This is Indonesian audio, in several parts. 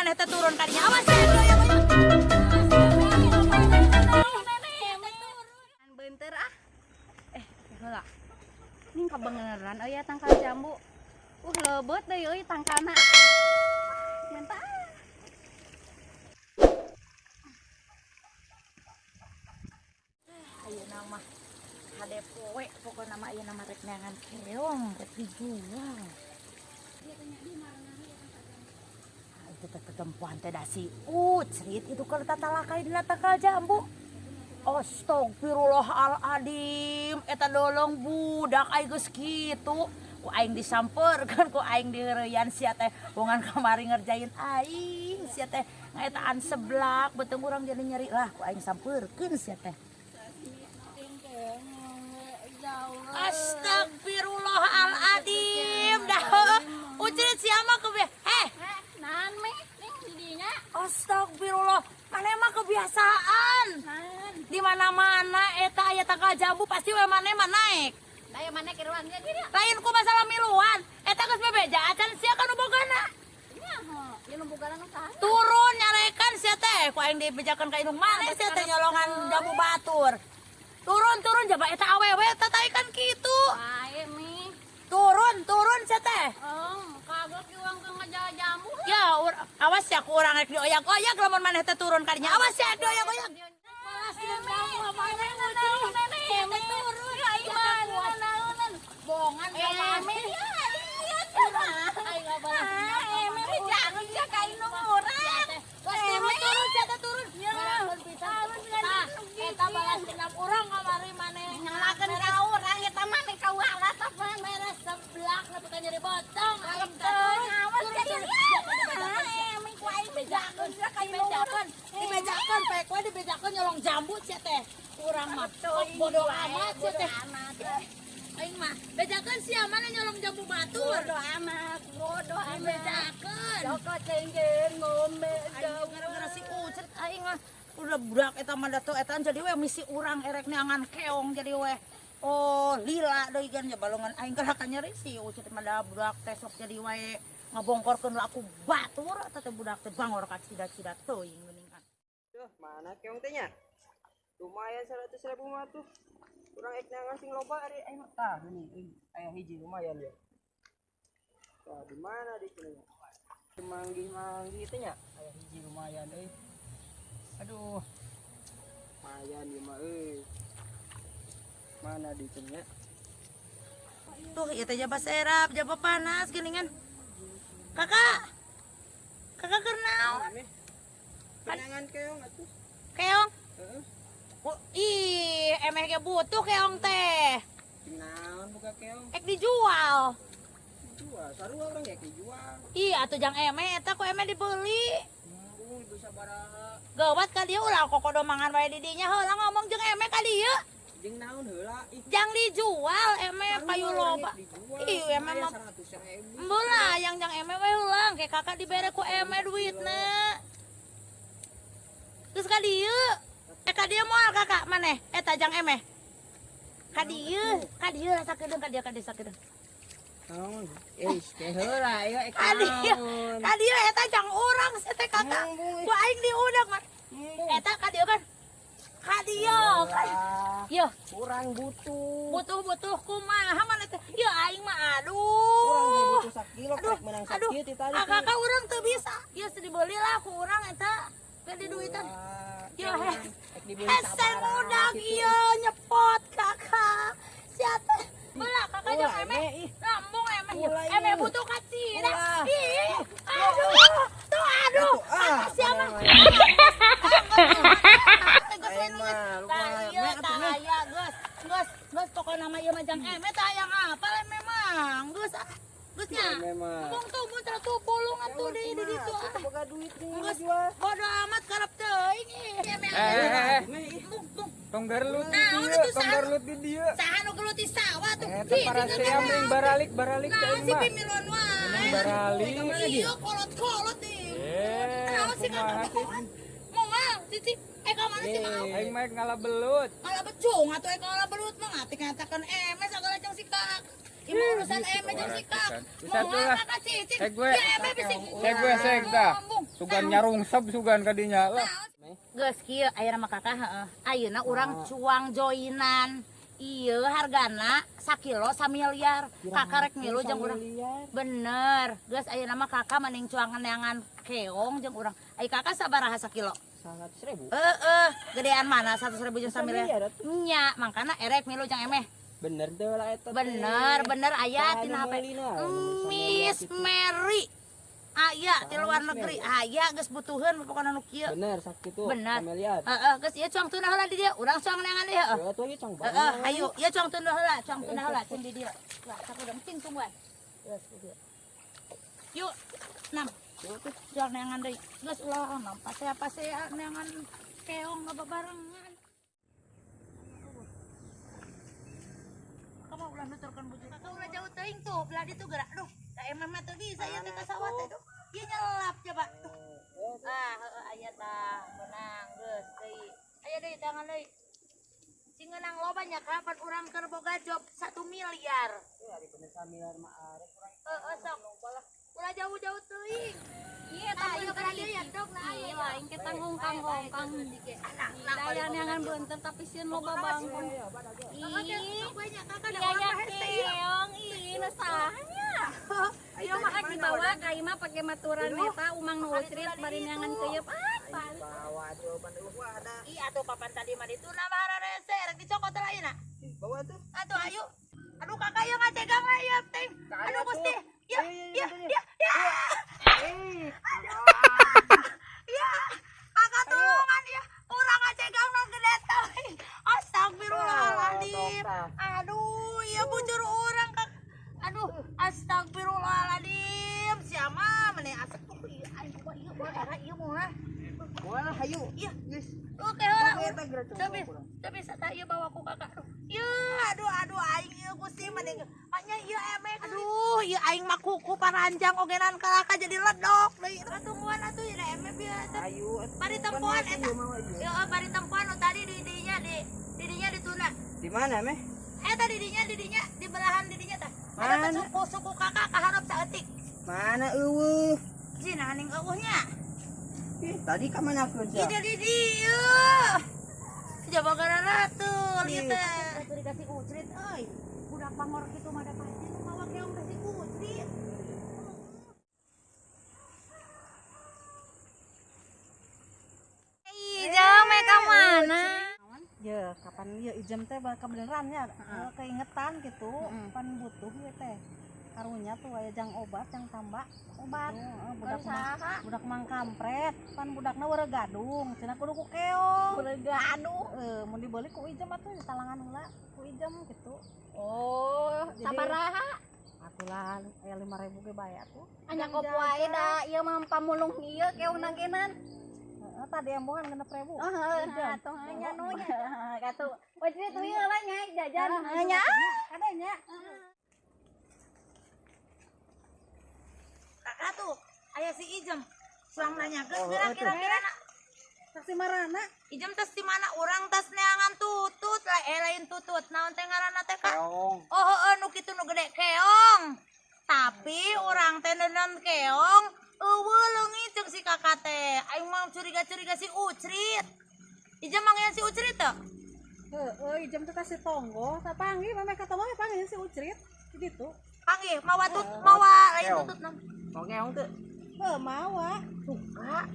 maneh teh turun ka dinya. Awas ya doyong. Beunteur ah. Heula. Ning kabeneran euy tangkal jambu. Leubeut deui euy tangkalna. Menta. Ayeuna mah hade poe pokona mah ayeuna mah rek neangan keong rek dijual. Itu teh perempuan teh da si Ucrit itu kalau tatalakai dina tangkal jambu. Astagfirullahaladzim, eta dolong budak aing geus kitu. Ku aing disampeurkeun, ku aing diheureuyan sia teh wongan kamari ngerjain aing sia teh ngaetaan seblak beuteung urang jadi nyeri lah ku aing sampeurkeun sia teh. Astagfirullahaladzim, dah Ucrit sia mah kebe. Nahan meh ning di dinya. Astagfirullah, maneh mah kebiasaan. Di mana-mana eta aya tangkal jambu pasti we maneh mah naik. Daya mana kiruan dia dia. Lain ku masalah miluan, eta geus bebeja acan sia kanu bogana. Nya heuh, ieu nu bogaran nu saha? Turun nyarekan sia teh, ku aing dibejakeun ka indung maneh sia teh nyolongan jambu batur. Turun jaba eta awewe tataikan kitu. Bae mi. Turun sia teh. Kagok iwang ke ngejaga jambu. Ya, awas ya ku urang rek dioyak-oyak lamun maneh teh turun ka dinya. Awas ya dioyak-oyak. Bongan ka mami. Turun. Eta balas dendam urang kamari maneh. Nyalakeun ka urang eta mah nih kauara tah beres seblak na bukan nyeri botong. Awas ka dieu. Ming ku aing bejakeun ka ieu Dibejakeun pek we dibejakeun nyolong jambu sia teh. Urang mah bodoh amat sia teh. Aing mah bejakeun sia mana nyolong jambu batur. bodoh amat. Bejakeun. Joko cenggeng ngombe Aing gara-gara si Ucet aing mah udah budak eta mah dato eta jadi we misi urang erek neangan keong jadi we. Oh, lila deui kan ya balongan aing kana nyeri si Ucet mah da budak teh sok jadi we ngabongkorkeun laku batur eta teh budak teh bangor ka cidat-cidat teuing geuningan. Duh, mana keong teh nya? Lumayan 100.000 mah tuh. Kurang ek neangan sing loba ari aing mah. Tah, ini aya hiji lumayan ya. Tah, di mana di sini? Manggih-manggih teh nya. Aya hiji lumayan euy. Aduh. Lumayan ieu mah euy. Mana di sini nya? Tuh, ieu teh jaba serap, jaba panas geuningan. Kakak keur naon? Neangan keong atuh. Keong? Heeh. Oh, ih, emeh ge butuh keong teh. Naon buka keong? Ek dijual. Jual, sarua urang ya dijual. Ih, atuh jang emeh eta ku emeh dibeli. Ngomong bisa baraha. Gawat ka dieu ulah kokodo mangan wae di dinya heula ngomong jeung emeh ka dieu. Jeung naon heula? Ih, Jang dijual emeh payu loba. Ih, emeh mah 100.000. Meulah yang jang emeh we heulang ke kakak dibere ku emeh duitna. Terus ka dieu. Ka dieu moal kakak maneh eta jang emeh. Ka dieu sakedeung ka dieu sakedeung. Naon? Teh heula ieu ek Ka dieu eta jang urang teh kakak. Ku aing diudag mah. Eta ka dieu kan. Ka dieu. Yeuh, Kurang butuh. butuh kumaha maneh teh? Yeuh aing mah Kurang aduh. butuh sakilo krek menang sakit ti tadi. Kakak urang teu bisa. Yeuh dibeli lah ku urang eta. Teu di duitan. Yeuh hese mudag ieu nyepot kakak. Sia teh. Ulah kakak jeung emeh. Lambung emeh. Emeh butuh kacina. Ih, aduh. Tuh aduh. Kakak sia mah. Geus pokona mah ieu mah jang emeh teh hayang apal memang. Geus nya. Ngomong tuh muter tuh pulung atuh di ditu. Boga duit Geus jual. bodo amat karep teuing ih. Tong garlut di Nah, dieu, tong garlut di dieu. Saha nu gelut di sawah tuh. Eta para saya mending baralik Nah, teh si mah. pimilon wae. Baralik. Iya kolot-kolot ih. Naon sih Kumaha kakak? Moal, cici. Ka mana sih mau? Aing mah ngalah belut. Malah becung atuh ngalah belut mah ngati ngatakeun emeh sagala jeung si kakak. Ibu urusan eme jeung sikap. Bisa tuh lah. Kakak cicing. Cek gue. Ya eme bisik. Cek gue sek dah. Sugan nyarungsep sugan kadinya lah. Geus kieu ayeuna mah kakak heeh. Ayeuna urang cuang joinan. Iya hargana sakilo samiliar. Kakak rek milu jeung urang. Bener. Geus ayeuna mah kakak mending cuang neangan keong jeung urang. Ai kakak sabaraha sakilo? 100.000. Gedean mana 100.000 jeung samiliar? Nya, mangkana erek milu jeung emeh. Bener deh lah eta. Bener aya tina HP. Miss Mary. Aya di luar negeri. Aya geus butuheun pokona nu kieu. Bener sakitu. Bener. Familiar. Geus ieu cuang tuna heula di dieu. Urang cuang neangan ieu. Ya tuh ieu cang banget. Ayo, ieu cuang tuna heula, cuang tuna heula cing di dieu. Lah, sakuda penting tungguan. Geus dieu. Yuk, nam. Jual neangan deui. Geus ulah nam pasea neangan keong babarengan. Kamu ulah nuturkeun bujuk. Kakak ulah jauh teuing tuh, belah ditu gerak. Aduh, da emang mah teu bisa ieu teh ka sawah teh duh. Ieu nyelap coba. Aya tah menang geus deui. Aya deui tangan deui. Sing ngeunang loba nya kapan urang keur boga job 1 miliar. Ari bener familiar mah arek urang. Sok. Ulah jauh-jauh teuing. Iya, tapi Ayo kana deui dok na aya. iya lain kita ngongkang-ngongkang daya neangan beunteun tapi sieun loba bangkong. Ih, Kakak iya ya keong, ih nu sahanya. Ieu mah rek dibawa ka ieu mah pake maturan eta umang nu ucrit bari neangan keuyeub apa. Bawa jawaban eueuh ada. Ih atuh papan tadi mah dituna bara rese rek dicokot teh ayeuna. Bawa tuh. Atuh ayo. Aduh kakak ieu ngacegang lah ieu teh. Aduh Gusti. Ya. Ya. Kakak tulungan ya. Urang ngacegang nu gede teh. Astagfirullahaladzim. Aduh, iya bujur urang kak. Aduh, astagfirullahaladzim. Siapa meneh asap tuh ieu ieu mah. Wah, hayu. Iya. Geus. Oke, tapi sata ieu bawa ku kakak. Aduh, aing ieu Gusti mending nya ieu emek. Aduh, ieu aing mah kuku paranjang ogenan kalaka jadi ledok deui. Tungguan atuh ieu emek bieu. Hayu. Bari tempoan eta. Heeh, bari tempoan nu tadi di didinya dituna. Di mana, Meh? Eta didinya di belahan didinya tah. Mana? Ada suku kakak kaharep saeutik. Mana eueuh? Cina haning eueuhnya. Tadi ka mana keun sia? Di dieu. Coba gara tuh, lihat teh. Atuh dikasih ucrit euy. Budak pangor kitu mah da pasti nu mawa keong kasih ucrit. Ijam mereka mana? Ya, kapan ya ijem teh bakal beneran ya, keingetan gitu, pan butuh ya teh. Karunya tuh aya jang obat, jang tambak. Obat. Budak mang kampret, pan budakna weureu gadung, cenah kudu ku keong. Weureu gadung. Mun dibeli ku ijem atuh di talangan heula, ku ijem gitu. Oh, sabaraha? Atulah aya 5.000 ge bae atuh. Anya kopo wae da ieu mah pamulung ieu keong nagenan. Tadi embongan 6.000. Atuh nya nu nya. Katu. Wajib tuh ieu lah nya jajan. Nya. Ada nya. Kakak tuh, aya si Ijem. Suang nanyakeun kira-kira Saksi marana. Ijem tes di mana? Urang tes neangan tutut lah, lain tutut. Naon teh ngaranna teh Kak? Keong. Oh, nu kitu nu gede keong. Tapi urang teh neuneun keong, eueuh leungit jeung si kakak teh. Aing mah curiga-curiga si Ucrit. Ijem mangyan si Ucrit teh? Ijem teh kasih tonggo, sapanggih meme katonggo panggil si Ucrit gitu. Panggih, mawa lain tutut nam. Mau keong tuh. Mawa. Suka.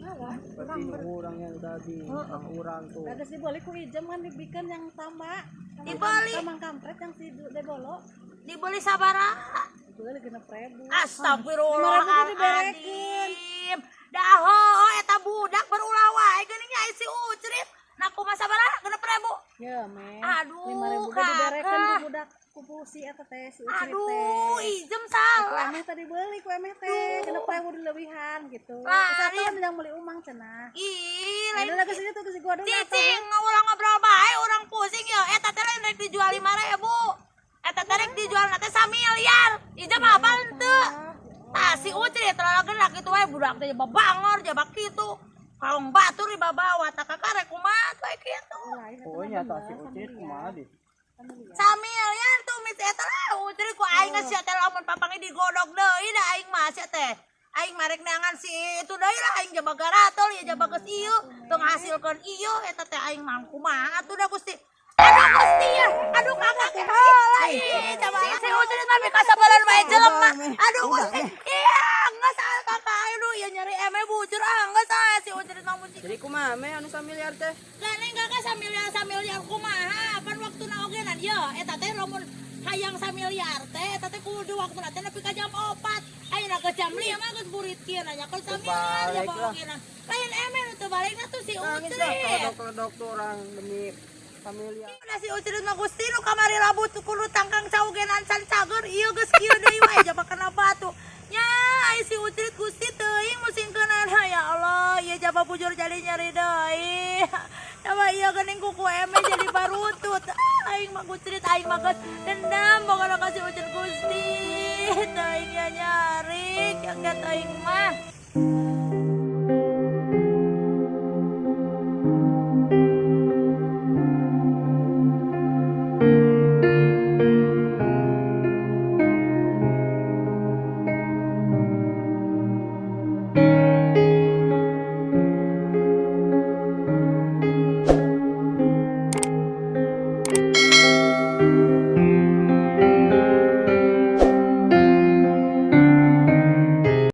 Berarti urang yang tadi. Urang tuh. Ada si boli ku ijem kan dibikeun yang tambak. Dibeli. Mang kampret yang si debolo. Dibeli sabaraha? Dibeli 6.000. Astagfirullahaladzim. Daho eta budak berulah wae geuning nya si Ucrit. Nah kumaha sabaraha 6.000? Ya, Me. Aduh, 5.000 Kakak. diberekeun ku budak kupusi eta teh si Ucrit teh. Aduh, Ijem Ku salah. emeh tadi beli ku emeh teh 6.000 dilebihan gitu. Lah, Satu yang beli umang cenah. Ih, Ada lain lagi sini tuh si gua dong. cicing ulang ngobrol bae urang pusing ya. Eta teh lain rek dijual 5.000. Eta teh rek dijual teh 1 miliar. Ijem apal teu? Tah si Ucrit terlalu kitu wae budak teh babangor jabak kitu. Kaong batur di babawa tak kakak rek kumaha teh kitu. Oh, nya tah si Ucit kumaha di? 1 miliar tuh mis eta lah Ucrit ku aing geus sia teh lamun papangi digodog deui da aing mah sia teh. Aing marek neangan si itu deui lah aing jabaga ratol ya jabaga ieu teu ngahasilkeun ieu eta teh aing mah kumaha atuh da Gusti. Aduh Gusti ya. Aduh kakak heula ih coba si Ucrit mah mika sabaran wae jelema. Aduh Gusti. Iya geus kakak aduh ya nyari eme bujur geus si Ucrit mah musik. Jadi kumaha me anu samiliar teh? Gandeng kakak samiliar kumaha pan waktuna oge na dieu eta teh lamun hayang samiliar teh eta teh kudu waktuna teh nepi ka jam 4 ayeuna ke jam 5 geus burit kieu nanyakeun samiliar ya pokokna lain eme nu teu balikna tuh si Ucrit Ledok orang demi familiar. udah si Ucrit mah Gusti nu kamari rabut kudu tangkang caugenan can cager ieu geus kieu deui wae jabakana batu nya ai si Ucrit Gusti teuing musingkeun ya Allah ieu jaba bujur jadi nyeri deui sama iya geuning kuku eme jadi barutut aing mah Ucrit aing mah geus dendam pokona ka si Ucrit Gusti teuing nya nyari yang teuing mah